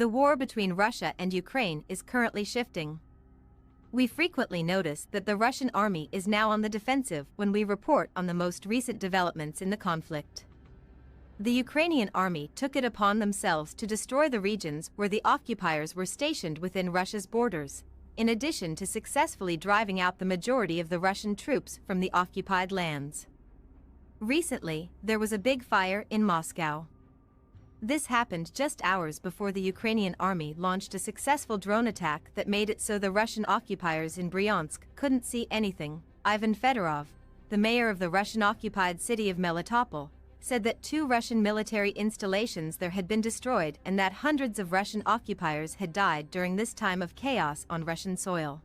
The war between Russia and Ukraine is currently shifting. We frequently notice that the Russian army is now on the defensive when we report on the most recent developments in the conflict. The Ukrainian army took it upon themselves to destroy the regions where the occupiers were stationed within Russia's borders, in addition to successfully driving out the majority of the Russian troops from the occupied lands. Recently, there was a big fire in Moscow. This happened just hours before the Ukrainian army launched a successful drone attack that made it so the Russian occupiers in Bryansk couldn't see anything. Ivan Fedorov, the mayor of the Russian-occupied city of Melitopol, said that 2 Russian military installations there had been destroyed and that hundreds of Russian occupiers had died during this time of chaos on Russian soil.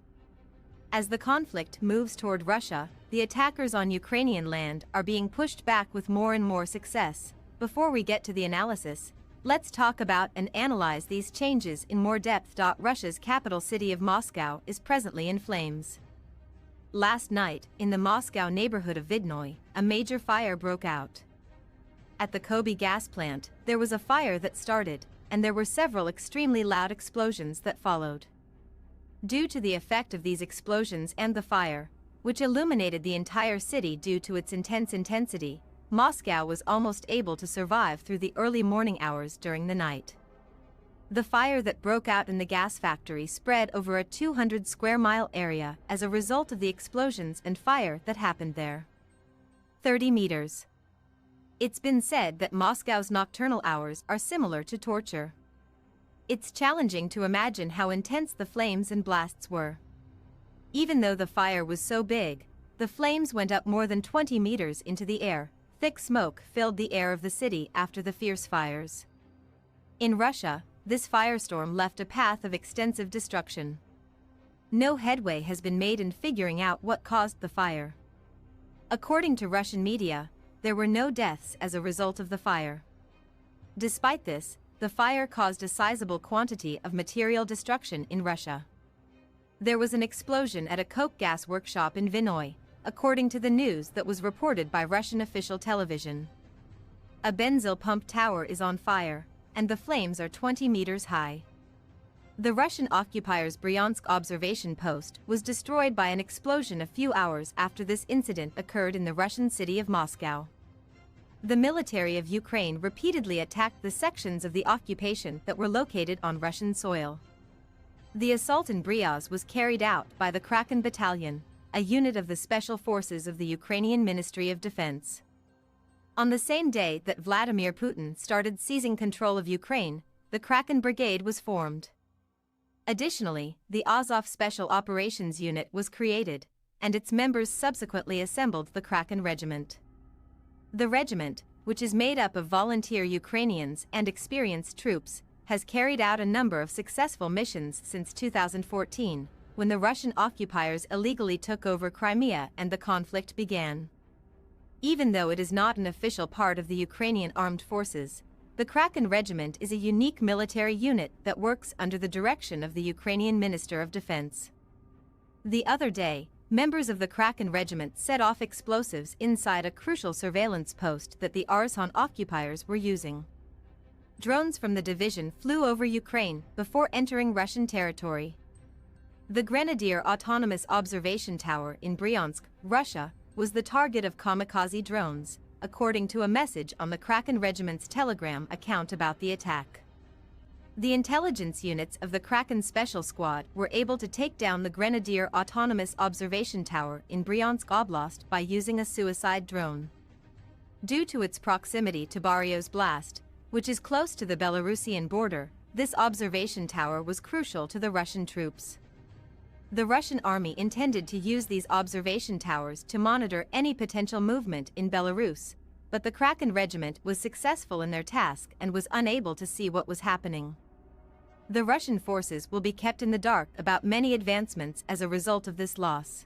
As the conflict moves toward Russia, the attackers on Ukrainian land are being pushed back with more and more success. Before we get to the analysis, let's talk about and analyze these changes in more depth. Russia's capital city of Moscow is presently in flames. Last night, in the Moscow neighborhood of Vidnoy, a major fire broke out. At the Kobe gas plant, there was a fire that started, and there were several extremely loud explosions that followed. Due to the effect of these explosions and the fire, which illuminated the entire city due to its intense intensity, Moscow was almost able to survive through the early morning hours during the night. The fire that broke out in the gas factory spread over a 200 square mile area as a result of the explosions and fire that happened there. 30 meters. It's been said that Moscow's nocturnal hours are similar to torture. It's challenging to imagine how intense the flames and blasts were. Even though the fire was so big, the flames went up more than 20 meters into the air. Thick smoke filled the air of the city after the fierce fires. In Russia, this firestorm left a path of extensive destruction. No headway has been made in figuring out what caused the fire. According to Russian media, there were no deaths as a result of the fire. Despite this, the fire caused a sizable quantity of material destruction in Russia. There was an explosion at a coke gas workshop in Vinoy, according to the news that was reported by Russian official television. A benzol pump tower is on fire, and the flames are 20 meters high. The Russian occupiers' Bryansk observation post was destroyed by an explosion a few hours after this incident occurred in the Russian city of Moscow. The military of Ukraine repeatedly attacked the sections of the occupation that were located on Russian soil. The assault in Bryansk was carried out by the Kraken Battalion, a unit of the Special Forces of the Ukrainian Ministry of Defense. On the same day that Vladimir Putin started seizing control of Ukraine, the Kraken Brigade was formed. Additionally, the Azov Special Operations Unit was created, and its members subsequently assembled the Kraken Regiment. The regiment, which is made up of volunteer Ukrainians and experienced troops, has carried out a number of successful missions since 2014. When the Russian occupiers illegally took over Crimea and the conflict began. Even though it is not an official part of the Ukrainian armed forces, the Kraken Regiment is a unique military unit that works under the direction of the Ukrainian Minister of Defense. The other day, members of the Kraken Regiment set off explosives inside a crucial surveillance post that the Artsakh occupiers were using. Drones from the division flew over Ukraine before entering Russian territory. The Grenadier Autonomous Observation Tower in Bryansk, Russia, was the target of kamikaze drones, according to a message on the Kraken Regiment's Telegram account about the attack. The intelligence units of the Kraken Special Squad were able to take down the Grenadier Autonomous Observation Tower in Bryansk Oblast by using a suicide drone. Due to its proximity to Baryos Blast, which is close to the Belarusian border, this observation tower was crucial to the Russian troops. The Russian army intended to use these observation towers to monitor any potential movement in Belarus, but the Kraken Regiment was successful in their task and was unable to see what was happening. The Russian forces will be kept in the dark about many advancements as a result of this loss.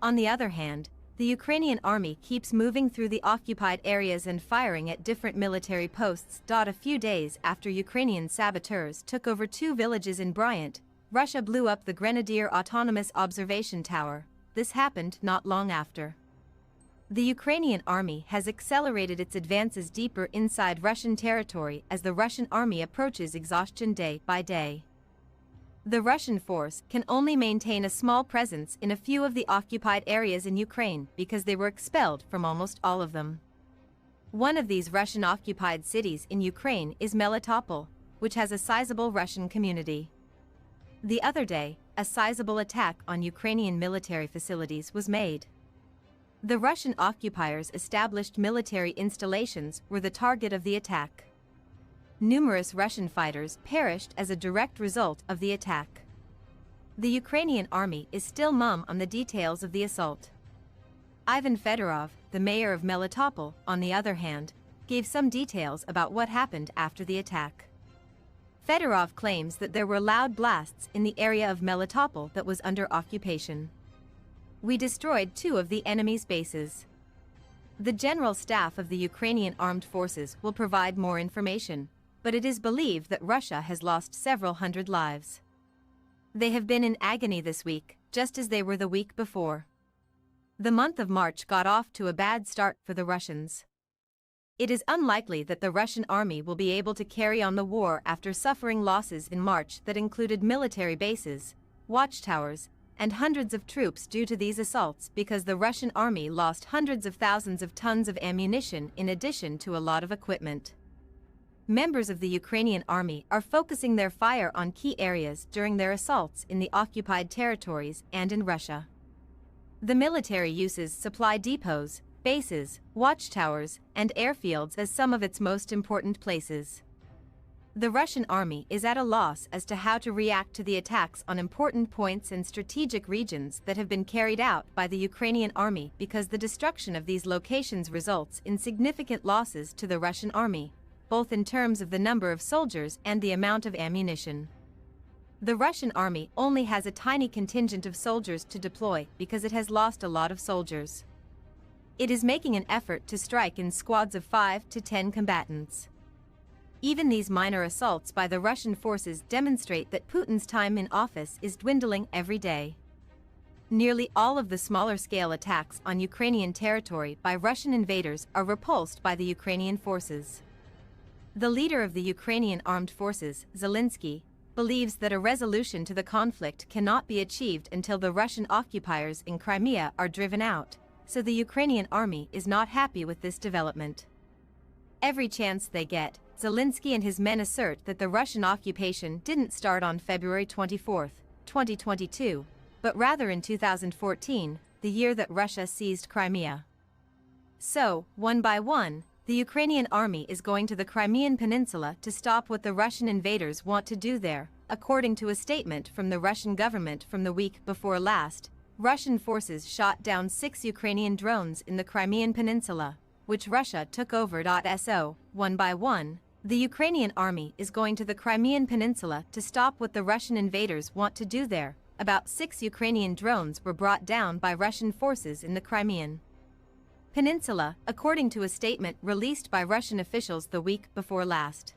On the other hand, the Ukrainian army keeps moving through the occupied areas and firing at different military posts. A few days after Ukrainian saboteurs took over 2 villages in Bryansk, Russia blew up the Grenadier Autonomous Observation Tower. This happened not long after. The Ukrainian army has accelerated its advances deeper inside Russian territory as the Russian army approaches exhaustion day by day. The Russian force can only maintain a small presence in a few of the occupied areas in Ukraine because they were expelled from almost all of them. One of these Russian-occupied cities in Ukraine is Melitopol, which has a sizable Russian community. The other day, a sizable attack on Ukrainian military facilities was made. The Russian occupiers' established military installations were the target of the attack. Numerous Russian fighters perished as a direct result of the attack. The Ukrainian army is still mum on the details of the assault. Ivan Fedorov, the mayor of Melitopol, on the other hand, gave some details about what happened after the attack. Fedorov claims that there were loud blasts in the area of Melitopol that was under occupation. We destroyed 2 of the enemy's bases. The General Staff of the Ukrainian Armed Forces will provide more information, but it is believed that Russia has lost several hundred lives. They have been in agony this week, just as they were the week before. The month of March got off to a bad start for the Russians. It is unlikely that the Russian army will be able to carry on the war after suffering losses in March that included military bases, watchtowers, and hundreds of troops due to these assaults because the Russian army lost hundreds of thousands of tons of ammunition in addition to a lot of equipment. Members of the Ukrainian army are focusing their fire on key areas during their assaults in the occupied territories and in Russia. The military uses supply depots, bases, watchtowers, and airfields as some of its most important places. The Russian army is at a loss as to how to react to the attacks on important points and strategic regions that have been carried out by the Ukrainian army because the destruction of these locations results in significant losses to the Russian army, both in terms of the number of soldiers and the amount of ammunition. The Russian army only has a tiny contingent of soldiers to deploy because it has lost a lot of soldiers. It is making an effort to strike in squads of 5 to 10 combatants. Even these minor assaults by the Russian forces demonstrate that Putin's time in office is dwindling every day. Nearly all of the smaller-scale attacks on Ukrainian territory by Russian invaders are repulsed by the Ukrainian forces. The leader of the Ukrainian armed forces, Zelensky, believes that a resolution to the conflict cannot be achieved until the Russian occupiers in Crimea are driven out, so the Ukrainian army is not happy with this development. Every chance they get, Zelensky and his men assert that the Russian occupation didn't start on February 24, 2022, but rather in 2014, the year that Russia seized Crimea. So, one by one, the Ukrainian army is going to the Crimean Peninsula to stop what the Russian invaders want to do there, according to a statement from the Russian government from the week before last. Russian forces shot down 6 Ukrainian drones in the Crimean Peninsula, which Russia took over. So, one by one, the Ukrainian army is going to the Crimean Peninsula to stop what the Russian invaders want to do there. About 6 Ukrainian drones were brought down by Russian forces in the Crimean Peninsula, according to a statement released by Russian officials the week before last.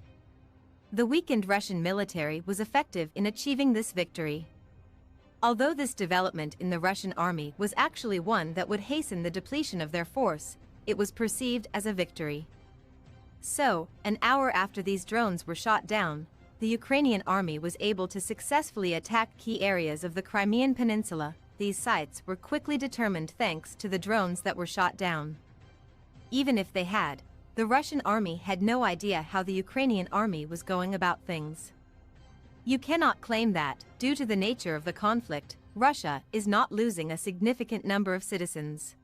The weakened Russian military was effective in achieving this victory. Although this development in the Russian army was actually one that would hasten the depletion of their force, it was perceived as a victory. So, an hour after these drones were shot down, the Ukrainian army was able to successfully attack key areas of the Crimean Peninsula. These sites were quickly determined thanks to the drones that were shot down. Even if they had, the Russian army had no idea how the Ukrainian army was going about things. You cannot claim that, due to the nature of the conflict, Russia is not losing a significant number of citizens.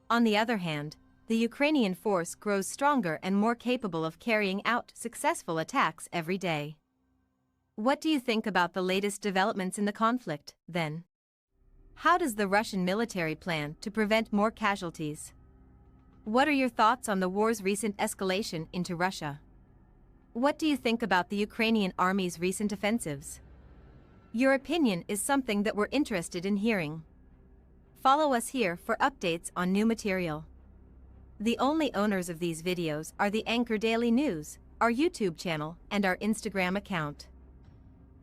On the other hand, the Ukrainian force grows stronger and more capable of carrying out successful attacks every day. What do you think about the latest developments in the conflict, then? How does the Russian military plan to prevent more casualties? What are your thoughts on the war's recent escalation into Russia? What do you think about the Ukrainian army's recent offensives? Your opinion is something that we're interested in hearing. Follow us here for updates on new material. The only owners of these videos are the Anchor Daily News, our YouTube channel, and our Instagram account.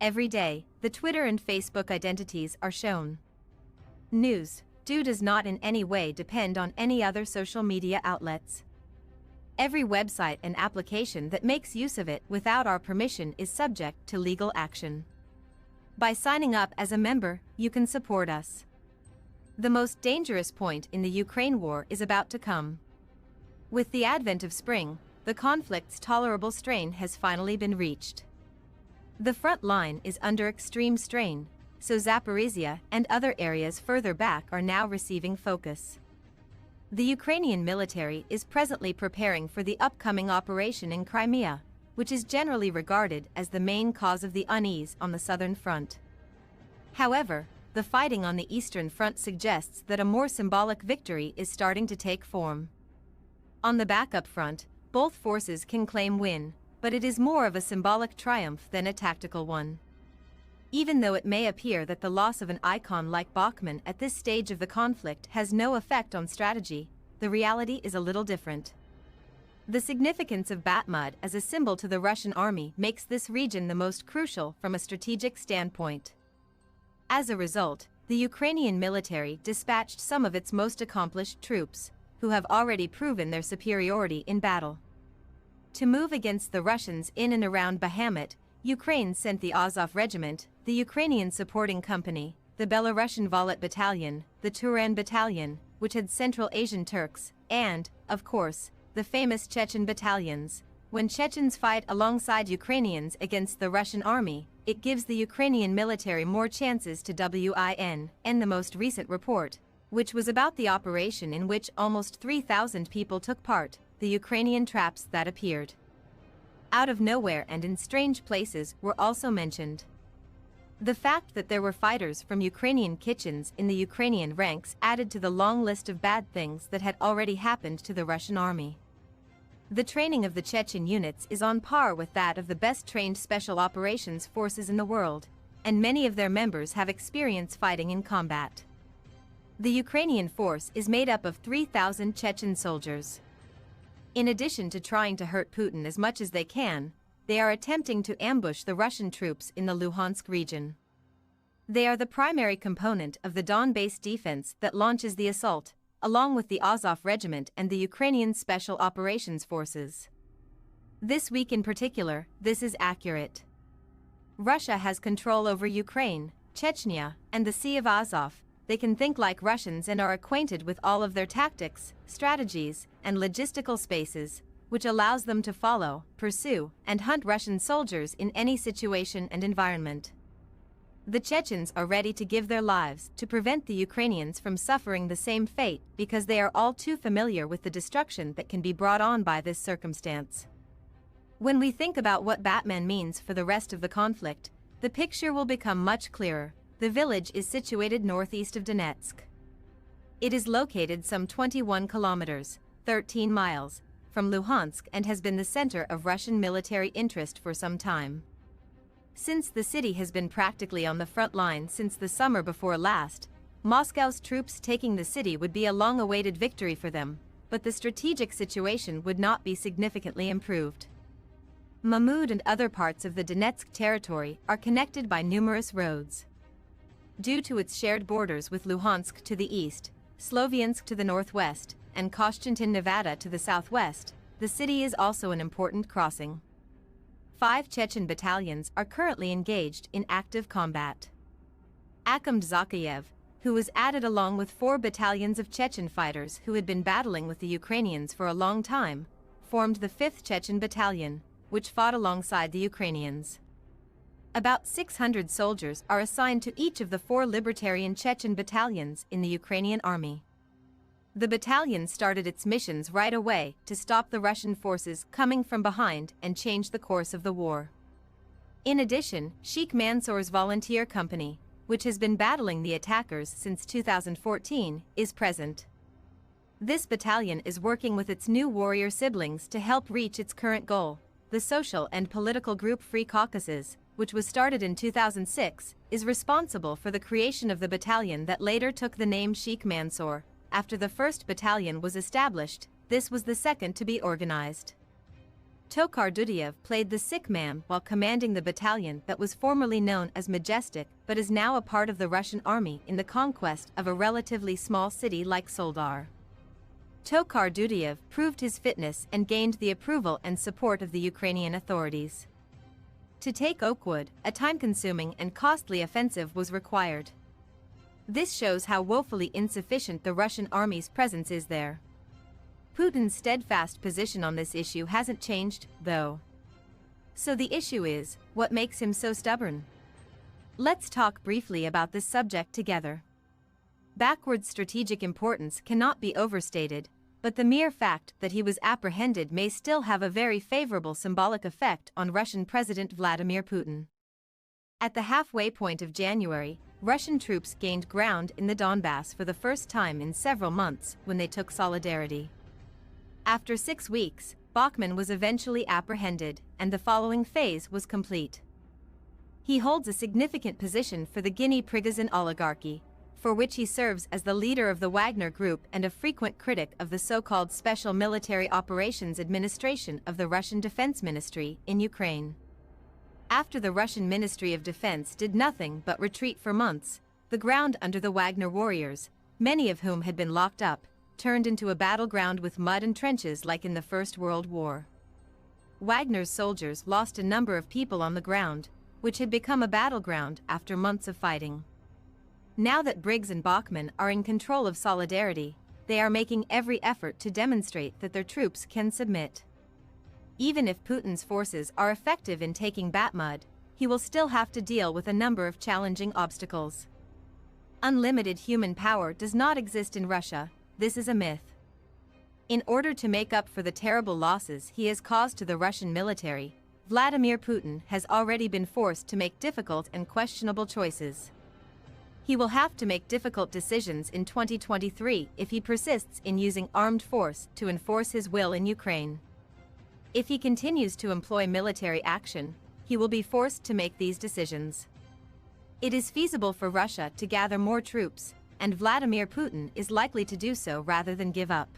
Every day, the Twitter and Facebook identities are shown. News, Stu does not in any way depend on any other social media outlets. Every website and application that makes use of it without our permission is subject to legal action. By signing up as a member, you can support us. The most dangerous point in the Ukraine war is about to come. With the advent of spring, the conflict's tolerable strain has finally been reached. The front line is under extreme strain, so Zaporizhia and other areas further back are now receiving focus. The Ukrainian military is presently preparing for the upcoming operation in Crimea, which is generally regarded as the main cause of the unease on the southern front. However, the fighting on the eastern front suggests that a more symbolic victory is starting to take form. On the backup front, both forces can claim win, but it is more of a symbolic triumph than a tactical one. Even though it may appear that the loss of an icon like Bakhmut at this stage of the conflict has no effect on strategy, the reality is a little different. The significance of Bakhmut as a symbol to the Russian army makes this region the most crucial from a strategic standpoint. As a result, the Ukrainian military dispatched some of its most accomplished troops, who have already proven their superiority in battle. To move against the Russians in and around Bakhmut, Ukraine sent the Azov Regiment, the Ukrainian supporting company, the Belarusian Volit Battalion, the Turan Battalion, which had Central Asian Turks, and, of course, the famous Chechen battalions. When Chechens fight alongside Ukrainians against the Russian army, it gives the Ukrainian military more chances to win. In the most recent report, which was about the operation in which almost 3,000 people took part, the Ukrainian traps that appeared out of nowhere and in strange places were also mentioned. The fact that there were fighters from Ukrainian kitchens in the Ukrainian ranks added to the long list of bad things that had already happened to the Russian army. The training of the Chechen units is on par with that of the best-trained special operations forces in the world, and many of their members have experience fighting in combat. The Ukrainian force is made up of 3,000 Chechen soldiers. In addition to trying to hurt Putin as much as they can, they are attempting to ambush the Russian troops in the Luhansk region. They are the primary component of the Don-based defense that launches the assault, along with the Azov Regiment and the Ukrainian Special Operations Forces. This week in particular, this is accurate. Russia has control over Ukraine, Chechnya, and the Sea of Azov. They can think like Russians and are acquainted with all of their tactics, strategies, and logistical spaces, which allows them to follow, pursue, and hunt Russian soldiers in any situation and environment. The Chechens are ready to give their lives to prevent the Ukrainians from suffering the same fate because they are all too familiar with the destruction that can be brought on by this circumstance. When we think about what Batman means for the rest of the conflict, the picture will become much clearer. The village is situated northeast of Donetsk. It is located some 21 kilometers, 13 miles, from Luhansk and has been the center of Russian military interest for some time. Since the city has been practically on the front line since the summer before last, Moscow's troops taking the city would be a long-awaited victory for them, but the strategic situation would not be significantly improved. Mahmud and other parts of the Donetsk territory are connected by numerous roads. Due to its shared borders with Luhansk to the east, Sloviansk to the northwest, and Koshchentin, Nevada to the southwest, the city is also an important crossing. 5 Chechen battalions are currently engaged in active combat. Akhmed Zakayev, who was added along with 4 battalions of Chechen fighters who had been battling with the Ukrainians for a long time, formed the 5th Chechen Battalion, which fought alongside the Ukrainians. About 600 soldiers are assigned to each of the 4 libertarian Chechen battalions in the Ukrainian army. The battalion started its missions right away to stop the Russian forces coming from behind and change the course of the war. In addition, Sheikh Mansour's volunteer company, which has been battling the attackers since 2014, is present. This battalion is working with its new warrior siblings to help reach its current goal. The social and political group Free Caucasus, which was started in 2006, is responsible for the creation of the battalion that later took the name Sheikh Mansour. After the 1st battalion was established, this was the 2nd to be organized. Tokar Dudiev played the sick man while commanding the battalion that was formerly known as Majestic, but is now a part of the Russian army in the conquest of a relatively small city like Soldar. Tokhar Dudiev proved his fitness and gained the approval and support of the Ukrainian authorities. To take Oakwood, a time-consuming and costly offensive was required. This shows how woefully insufficient the Russian army's presence is there. Putin's steadfast position on this issue hasn't changed, though. So the issue is, what makes him so stubborn? Let's talk briefly about this subject together. Bakhmut's strategic importance cannot be overstated, but the mere fact that he was apprehended may still have a very favorable symbolic effect on Russian President Vladimir Putin. At the halfway point of January, Russian troops gained ground in the Donbass for the first time in several months when they took Solidarity. After 6 weeks, Bakhmut was eventually apprehended, and the following phase was complete. He holds a significant position for the Guinea-Prigozhin oligarchy, for which he serves as the leader of the Wagner Group and a frequent critic of the so-called Special Military Operations Administration of the Russian Defense Ministry in Ukraine. After the Russian Ministry of Defense did nothing but retreat for months, the ground under the Wagner warriors, many of whom had been locked up, turned into a battleground with mud and trenches like in the First World War. Wagner's soldiers lost a number of people on the ground, which had become a battleground after months of fighting. Now that Briggs and Bakhmut are in control of Solidarity, they are making every effort to demonstrate that their troops can submit. Even if Putin's forces are effective in taking Bakhmut, he will still have to deal with a number of challenging obstacles. Unlimited human power does not exist in Russia, this is a myth. In order to make up for the terrible losses he has caused to the Russian military, Vladimir Putin has already been forced to make difficult and questionable choices. He will have to make difficult decisions in 2023 if he persists in using armed force to enforce his will in Ukraine. If he continues to employ military action, he will be forced to make these decisions. It is feasible for Russia to gather more troops, and Vladimir Putin is likely to do so rather than give up.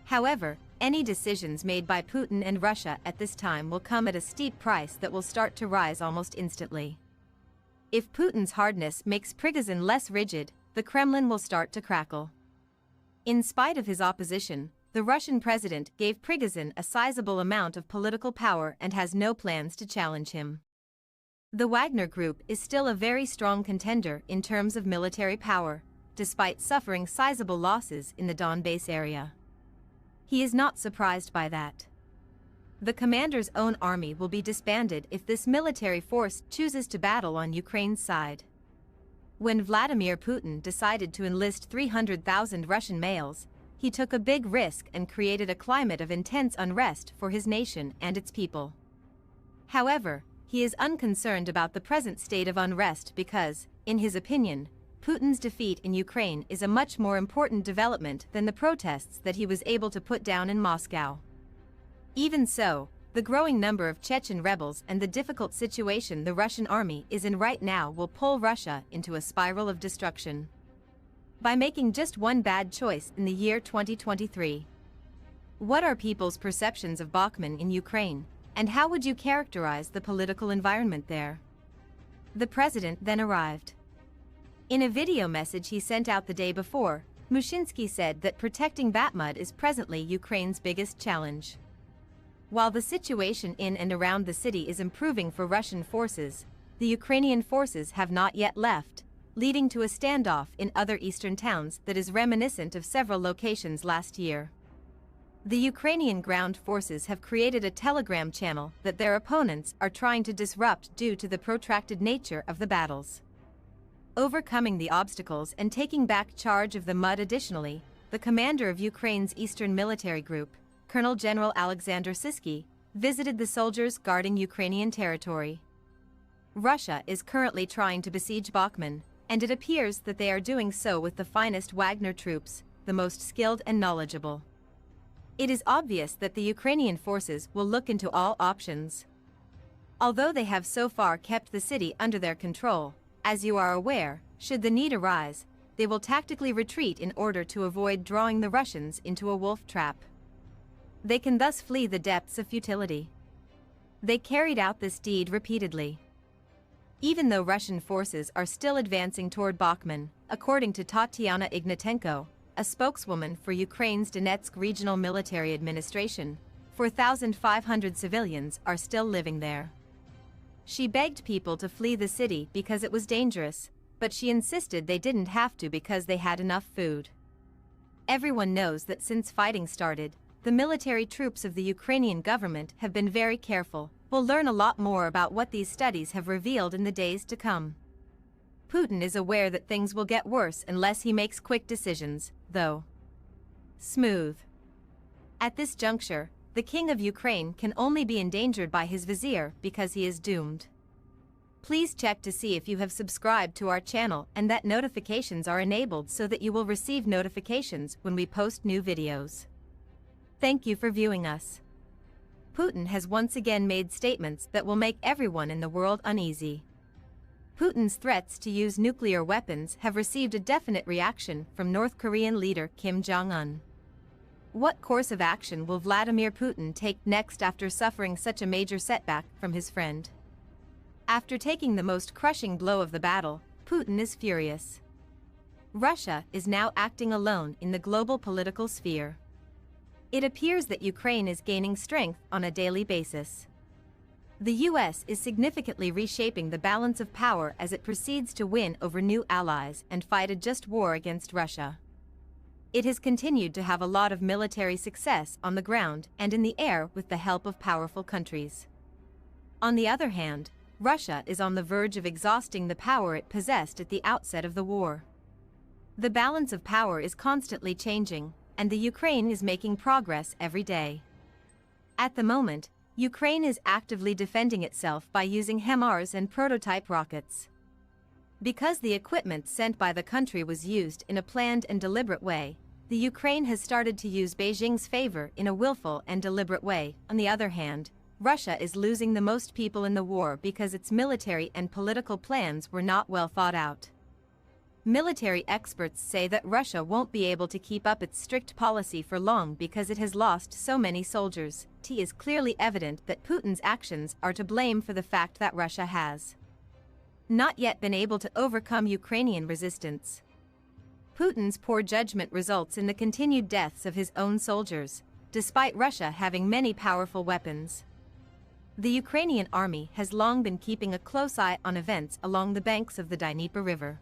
However, any decisions made by Putin and Russia at this time will come at a steep price that will start to rise almost instantly. If Putin's hardness makes Prigozhin less rigid, the Kremlin will start to crackle. In spite of his opposition, the Russian president gave Prigozhin a sizable amount of political power and has no plans to challenge him. The Wagner Group is still a very strong contender in terms of military power, despite suffering sizable losses in the Donbass area. He is not surprised by that. The commander's own army will be disbanded if this military force chooses to battle on Ukraine's side. When Vladimir Putin decided to enlist 300,000 Russian males, he took a big risk and created a climate of intense unrest for his nation and its people. However, he is unconcerned about the present state of unrest because, in his opinion, Putin's defeat in Ukraine is a much more important development than the protests that he was able to put down in Moscow. Even so, the growing number of Chechen rebels and the difficult situation the Russian army is in right now will pull Russia into a spiral of destruction. By making just one bad choice in the year 2023. What are people's perceptions of Bakhmut in Ukraine, and how would you characterize the political environment there? The president then arrived. In a video message he sent out the day before, Mushinsky said that protecting Bakhmut is presently Ukraine's biggest challenge. While the situation in and around the city is improving for Russian forces, the Ukrainian forces have not yet left, leading to a standoff in other eastern towns that is reminiscent of several locations last year. The Ukrainian ground forces have created a Telegram channel that their opponents are trying to disrupt due to the protracted nature of the battles. Overcoming the obstacles and taking back charge of the mud. Additionally, the commander of Ukraine's Eastern Military Group, Colonel General Alexander Sisky, visited the soldiers guarding Ukrainian territory. Russia is currently trying to besiege Bakhmut, and it appears that they are doing so with the finest Wagner troops, the most skilled and knowledgeable. It is obvious that the Ukrainian forces will look into all options. Although they have so far kept the city under their control, as you are aware, should the need arise, they will tactically retreat in order to avoid drawing the Russians into a wolf trap. They can thus flee the depths of futility. They carried out this deed repeatedly. Even though Russian forces are still advancing toward Bakhmut, according to Tatiana Ignatenko, a spokeswoman for Ukraine's Donetsk Regional Military Administration, 4,500 civilians are still living there. She begged people to flee the city because it was dangerous, but she insisted they didn't have to because they had enough food. Everyone knows that since fighting started, the military troops of the Ukrainian government have been very careful. We'll learn a lot more about what these studies have revealed in the days to come. Putin is aware that things will get worse unless he makes quick decisions, though. Smooth. At this juncture, the King of Ukraine can only be endangered by his vizier because he is doomed. Please check to see if you have subscribed to our channel and that notifications are enabled so that you will receive notifications when we post new videos. Thank you for viewing us. Putin has once again made statements that will make everyone in the world uneasy. Putin's threats to use nuclear weapons have received a definite reaction from North Korean leader Kim Jong-un. What course of action will Vladimir Putin take next after suffering such a major setback from his friend? After taking the most crushing blow of the battle, Putin is furious. Russia is now acting alone in the global political sphere. It appears that Ukraine is gaining strength on a daily basis. The US is significantly reshaping the balance of power as it proceeds to win over new allies and fight a just war against Russia. It has continued to have a lot of military success on the ground and in the air with the help of powerful countries. On the other hand, Russia is on the verge of exhausting the power it possessed at the outset of the war. The balance of power is constantly changing, and the Ukraine is making progress every day. At the moment, Ukraine is actively defending itself by using HIMARS and prototype rockets. Because the equipment sent by the country was used in a planned and deliberate way, the Ukraine has started to use Beijing's favor in a willful and deliberate way. On the other hand, Russia is losing the most people in the war because its military and political plans were not well thought out. Military experts say that Russia won't be able to keep up its strict policy for long because it has lost so many soldiers. It is clearly evident that Putin's actions are to blame for the fact that Russia has not yet been able to overcome Ukrainian resistance. Putin's poor judgment results in the continued deaths of his own soldiers, despite Russia having many powerful weapons. The Ukrainian army has long been keeping a close eye on events along the banks of the Dnieper River.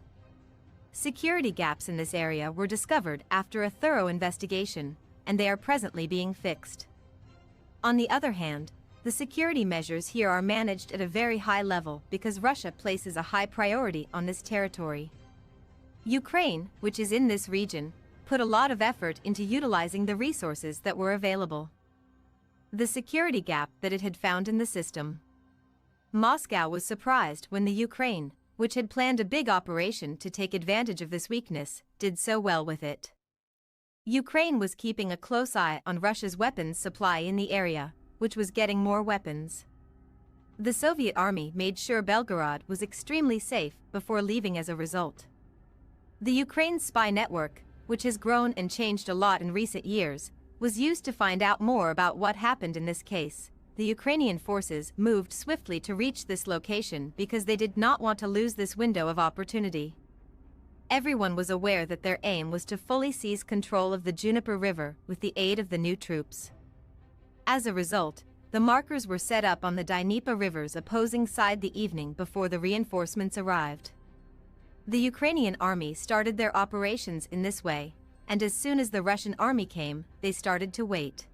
Security gaps in this area were discovered after a thorough investigation, and they are presently being fixed. On the other hand, the security measures here are managed at a very high level because Russia places a high priority on this territory. Ukraine, which is in this region, put a lot of effort into utilizing the resources that were available. The security gap that it had found in the system. Moscow was surprised when the Ukraine, which had planned a big operation to take advantage of this weakness, did so well with it. Ukraine was keeping a close eye on Russia's weapons supply in the area, which was getting more weapons. The Soviet army made sure Belgorod was extremely safe before leaving as a result. The Ukraine spy network, which has grown and changed a lot in recent years, was used to find out more about what happened in this case. The Ukrainian forces moved swiftly to reach this location because they did not want to lose this window of opportunity. Everyone was aware that their aim was to fully seize control of the Dnieper River with the aid of the new troops. As a result, the markers were set up on the Dnieper River's opposing side the evening before the reinforcements arrived. The Ukrainian army started their operations in this way, and as soon as the Russian army came, they started to wait.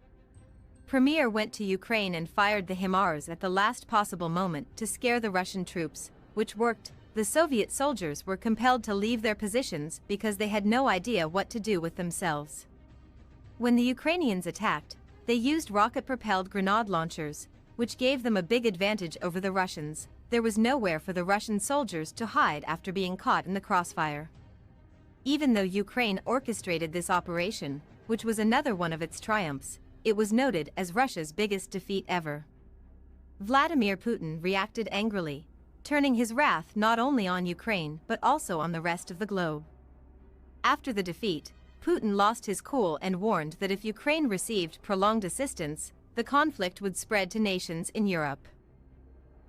Premier went to Ukraine and fired the HIMARS at the last possible moment to scare the Russian troops, which worked. The Soviet soldiers were compelled to leave their positions because they had no idea what to do with themselves. When the Ukrainians attacked, they used rocket-propelled grenade launchers, which gave them a big advantage over the Russians. There was nowhere for the Russian soldiers to hide after being caught in the crossfire. Even though Ukraine orchestrated this operation, which was another one of its triumphs, it was noted as Russia's biggest defeat ever. Vladimir Putin reacted angrily, turning his wrath not only on Ukraine but also on the rest of the globe. After the defeat, Putin lost his cool and warned that if Ukraine received prolonged assistance, the conflict would spread to nations in Europe.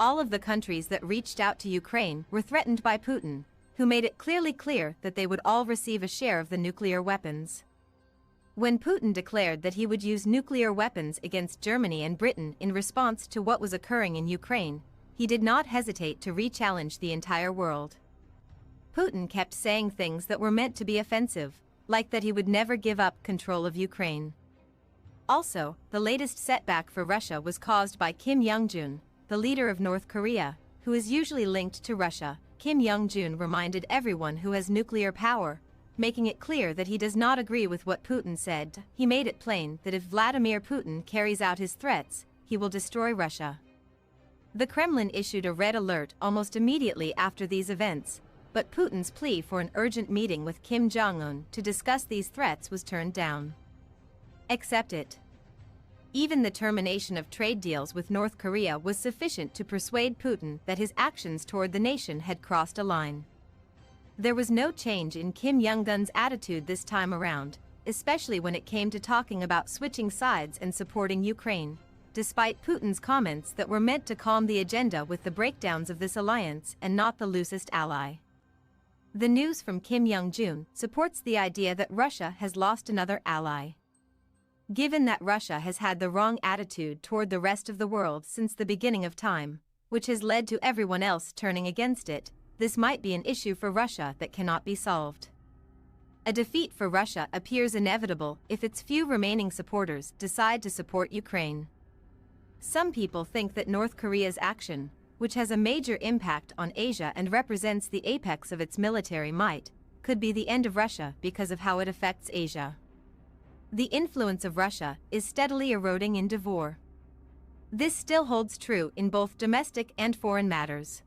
All of the countries that reached out to Ukraine were threatened by Putin, who made it clearly clear that they would all receive a share of the nuclear weapons. When Putin declared that he would use nuclear weapons against Germany and Britain in response to what was occurring in Ukraine, he did not hesitate to re-challenge the entire world. Putin kept saying things that were meant to be offensive, like that he would never give up control of Ukraine. Also, the latest setback for Russia was caused by Kim Jong-un, the leader of North Korea, who is usually linked to Russia. Kim Jong-un reminded everyone who has nuclear power, making it clear that he does not agree with what Putin said. He made it plain that if Vladimir Putin carries out his threats, he will destroy Russia. The Kremlin issued a red alert almost immediately after these events, but Putin's plea for an urgent meeting with Kim Jong-un to discuss these threats was turned down. Accept it. Even the termination of trade deals with North Korea was sufficient to persuade Putin that his actions toward the nation had crossed a line. There was no change in Kim Jong-un's attitude this time around, especially when it came to talking about switching sides and supporting Ukraine, despite Putin's comments that were meant to calm the agenda with the breakdowns of this alliance and not the loosest ally. The news from Kim Jong-un supports the idea that Russia has lost another ally. Given that Russia has had the wrong attitude toward the rest of the world since the beginning of time, which has led to everyone else turning against it, this might be an issue for Russia that cannot be solved. A defeat for Russia appears inevitable if its few remaining supporters decide to support Ukraine. Some people think that North Korea's action, which has a major impact on Asia and represents the apex of its military might, could be the end of Russia because of how it affects Asia. The influence of Russia is steadily eroding in Devor. This still holds true in both domestic and foreign matters.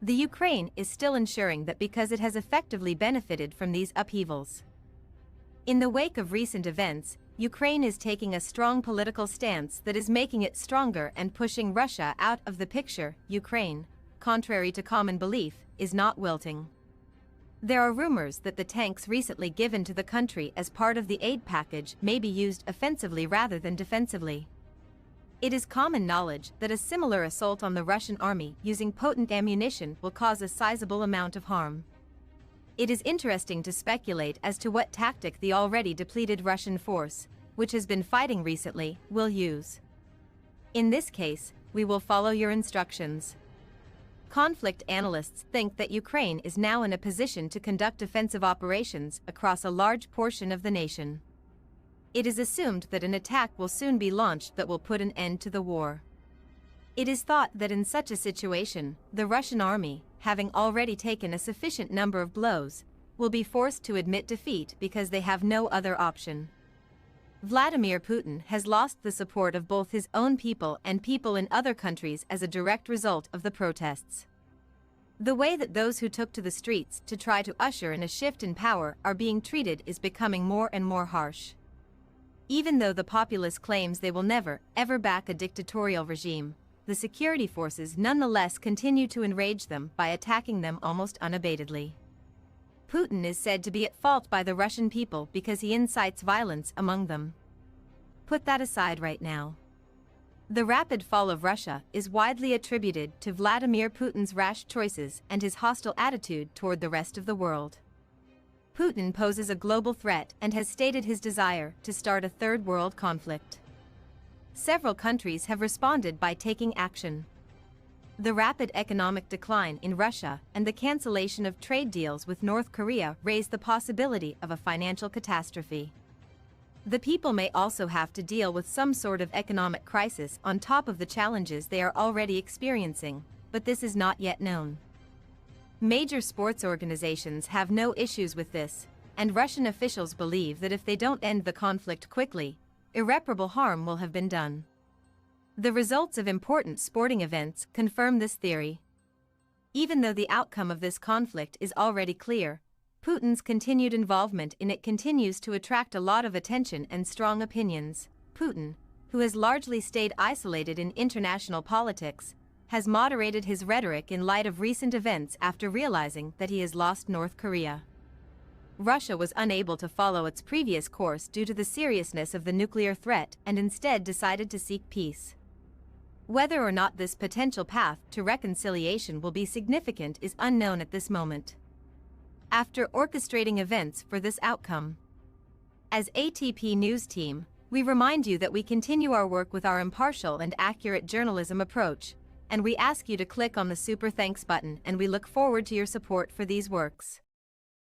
The Ukraine is still ensuring that because it has effectively benefited from these upheavals. In the wake of recent events, Ukraine is taking a strong political stance that is making it stronger and pushing Russia out of the picture. Ukraine, contrary to common belief, is not wilting. There are rumors that the tanks recently given to the country as part of the aid package may be used offensively rather than defensively. It is common knowledge that a similar assault on the Russian army using potent ammunition will cause a sizable amount of harm. It is interesting to speculate as to what tactic the already depleted Russian force, which has been fighting recently, will use. In this case, we will follow your instructions. Conflict analysts think that Ukraine is now in a position to conduct offensive operations across a large portion of the nation. It is assumed that an attack will soon be launched that will put an end to the war. It is thought that in such a situation, the Russian army, having already taken a sufficient number of blows, will be forced to admit defeat because they have no other option. Vladimir Putin has lost the support of both his own people and people in other countries as a direct result of the protests. The way that those who took to the streets to try to usher in a shift in power are being treated is becoming more and more harsh. Even though the populace claims they will never, ever back a dictatorial regime, the security forces nonetheless continue to enrage them by attacking them almost unabatedly. Putin is said to be at fault by the Russian people because he incites violence among them. Put that aside right now. The rapid fall of Russia is widely attributed to Vladimir Putin's rash choices and his hostile attitude toward the rest of the world. Putin poses a global threat and has stated his desire to start a third world conflict. Several countries have responded by taking action. The rapid economic decline in Russia and the cancellation of trade deals with North Korea raise the possibility of a financial catastrophe. The people may also have to deal with some sort of economic crisis on top of the challenges they are already experiencing, but this is not yet known. Major sports organizations have no issues with this, and Russian officials believe that if they don't end the conflict quickly, irreparable harm will have been done. The results of important sporting events confirm this theory. Even though the outcome of this conflict is already clear, Putin's continued involvement in it continues to attract a lot of attention and strong opinions. Putin, who has largely stayed isolated in international politics, has moderated his rhetoric in light of recent events after realizing that he has lost North Korea. Russia was unable to follow its previous course due to the seriousness of the nuclear threat and instead decided to seek peace. Whether or not this potential path to reconciliation will be significant is unknown at this moment. After orchestrating events for this outcome, as ATP News Team, we remind you that we continue our work with our impartial and accurate journalism approach, and we ask you to click on the Super Thanks button, and we look forward to your support for these works.